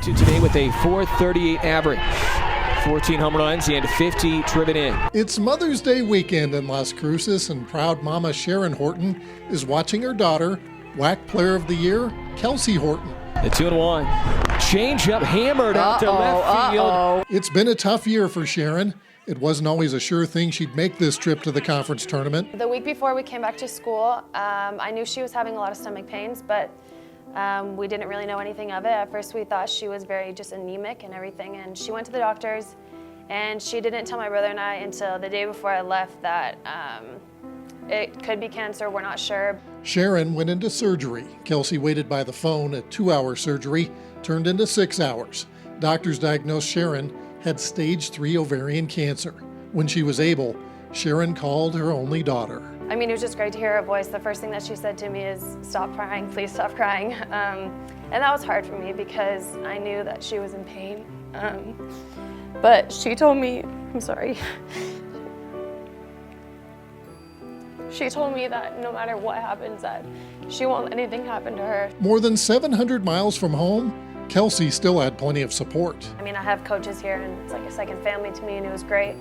to today with a .438 average, 14 home runs and 50 driven in. It's Mother's Day weekend in Las Cruces, and proud mama Sharon Horton is watching her daughter, WAC Player of the Year, Kelsey Horton. The 2-1. Change up hammered out to left field. It's been a tough year for Sharon. It wasn't always a sure thing she'd make this trip to the conference tournament. The week before we came back to school, I knew she was having a lot of stomach pains, but we didn't really know anything of it. At first we thought she was very just anemic and everything, and she went to the doctors, and she didn't tell my brother and I until the day before I left that it could be cancer, we're not sure. Sharon went into surgery. Kelsey waited by the phone. A 2-hour surgery turned into 6 hours. Doctors diagnosed Sharon had stage 3 ovarian cancer. When she was able, Sharon called her only daughter. I mean, it was just great to hear her voice. The first thing that she said to me is, "Stop crying, please stop crying." And that was hard for me because I knew that she was in pain. But she told me, I'm sorry. She told me that no matter what happens, that she won't let anything happen to her. More than 700 miles from home, Kelsey still had plenty of support. I mean, I have coaches here, and it's like a second family to me, and it was great.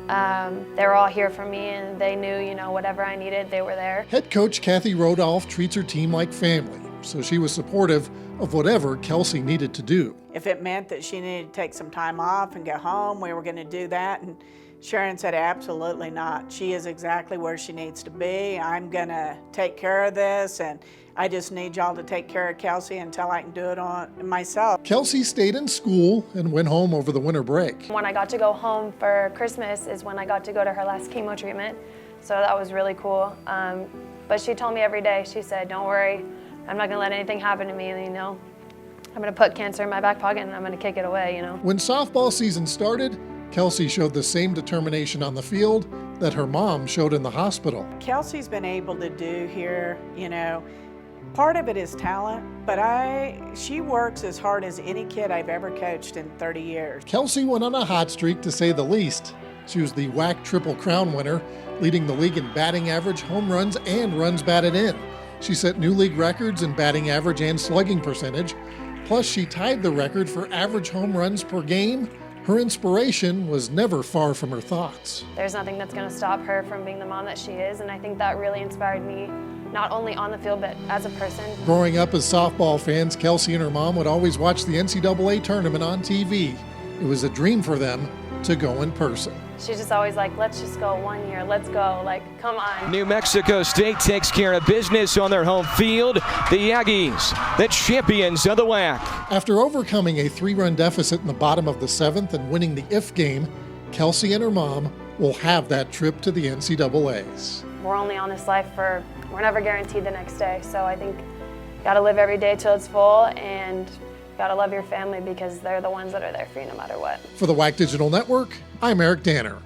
They were all here for me, and they knew, whatever I needed, they were there. Head coach Kathy Rodolph treats her team like family, so she was supportive of whatever Kelsey needed to do. If it meant that she needed to take some time off and go home, we were going to do that. And Sharon said, absolutely not. She is exactly where she needs to be. I'm going to take care of this, and I just need y'all to take care of Kelsey until I can do it on myself. Kelsey stayed in school and went home over the winter break. When I got to go home for Christmas is when I got to go to her last chemo treatment, so that was really cool. But she told me every day, she said, "Don't worry, I'm not going to let anything happen to me, I'm going to put cancer in my back pocket and I'm going to kick it away, When softball season started, Kelsey showed the same determination on the field that her mom showed in the hospital. Kelsey's been able to do here, part of it is talent, but she works as hard as any kid I've ever coached in 30 years. Kelsey went on a hot streak, to say the least. She was the WAC Triple Crown winner, leading the league in batting average, home runs, and runs batted in. She set new league records in batting average and slugging percentage. Plus, she tied the record for average home runs per game. Her inspiration was never far from her thoughts. There's nothing that's going to stop her from being the mom that she is, and I think that really inspired me, not only on the field, but as a person. Growing up as softball fans, Kelsey and her mom would always watch the NCAA tournament on TV. It was a dream for them to go in person. She's just always like, let's just go 1 year, let's go, come on. New Mexico State takes care of business on their home field. The Aggies, the champions of the WAC. After overcoming a 3-run deficit in the bottom of the 7th and winning the if game, Kelsey and her mom will have that trip to the NCAAs. We're only on this life we're never guaranteed the next day, so I think you gotta live every day till it's full, and you gotta love your family because they're the ones that are there for you no matter what. For the WAC Digital Network, I'm Eric Danner.